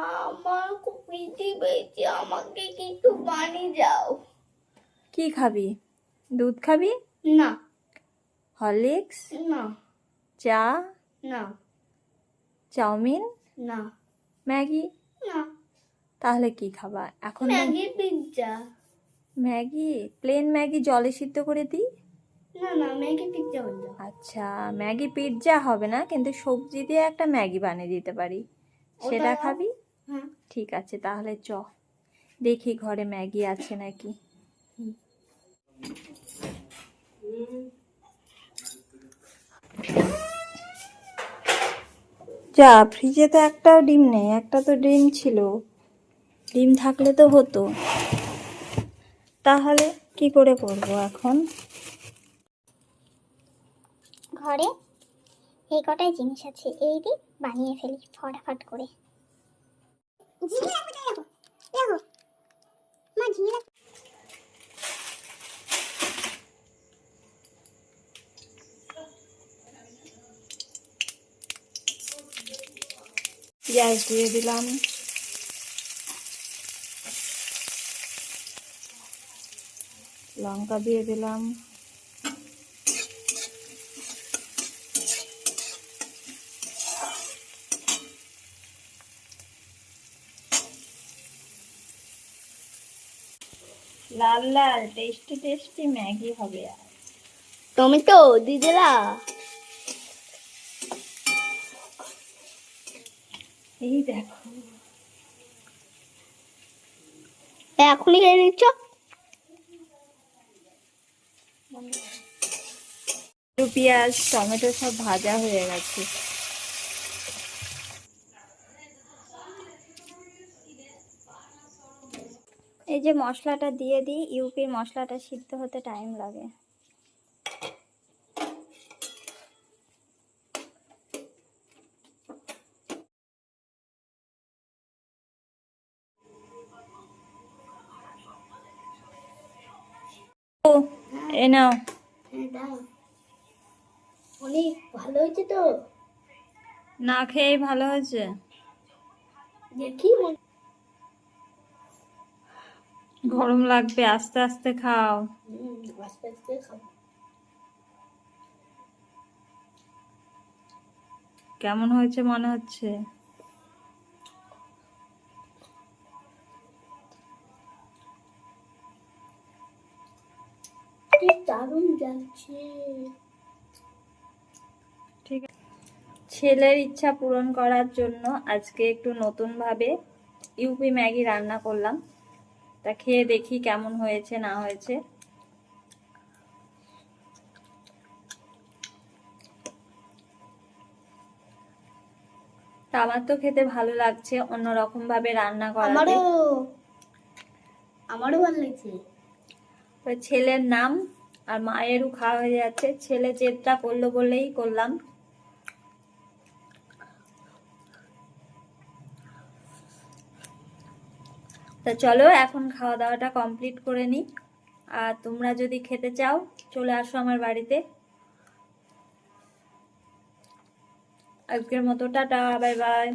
আমার খুব খিদে পেয়েছে, আমাকে কি একটু পানি দাও। কি খাবি? দুধ খাবি? না হরলিক্স? না চা? না চাউমিন? না ম্যাগি? না। তাহলে কি খাবা এখন? Maggi pizza. Maggi? Plane Maggi জলে সিদ্ধ করে দিই? না না, ম্যাগি পিৎজা বললো। আচ্ছা, ম্যাগি পিৎজা হবে না, কিন্তু সবজি দিয়ে একটা ম্যাগি বানিয়ে দিতে পারি, সেটা ওটা খাবি? হ্যাঁ। ঠিক আছে, তাহলে চ দেখি ঘরে ম্যাগি আছে নাকি। যা, ফ্রিজে তো একটাও ডিম নেই। একটা তো ডিম ছিল, ডিম থাকলে তো হতো। তাহলে কি করে করব এখন? ঘরে এই কটাই জিনিস আছে, এই দিয়ে বানিয়ে ফেলি ফটাফট করে। ঝিঙে রাখবো, তাই রাখো রাখো মা, ঝিঙে রাখো। পেঁয়াজ দিয়ে দিলাম, লঙ্কা দিয়ে দিলাম, লাল লাল টেস্টি টেস্টি ম্যাগি হবে। আর টমেটো দিয়ে দিলা? এই দেখো, এখনই খেয়ে নিচ্ছ? পেঁয়াজ টমেটো সব ভাজা হয়ে গেছে। এই যে মশলাটা দিয়ে দিই, ইউপির মশলাটা সিদ্ধ হতে টাইম লাগে। ও এ নাও। হ্যাঁ দাও। অনেক ভালো হয়েছে তো। না খেয়েই ভালো হয়েছে। দেখি গরম লাগবে, আস্তে আস্তে খাও। আস্তে আস্তে খাবো। কেমন হয়েছে মনে হচ্ছে? কি দারুণ যাচ্ছে। ঠিক আছে, ছেলের ইচ্ছা পূরণ করার জন্য আজকে একটু নতুনভাবে ইউপি ম্যাগি রান্না করলাম। তা খেয়ে দেখি কেমন হয়েছে না হয়েছে। তা আমার তো খেতে ভালো লাগছে, অন্যরকম ভাবে রান্না করাতে। আমারও ভালো লাগছে। ছেলের নাম আর মায়েরও খাওয়া হয়ে যাচ্ছে। ছেলে জেদটা করলো বলেই করলাম। তা চলো এখন খাওয়া দাওয়াটা কমপ্লিট করে নিই। আর তোমরা যদি খেতে চাও চলে আসো আমার বাড়িতে। আজকের মতো টাটা, বাই বাই।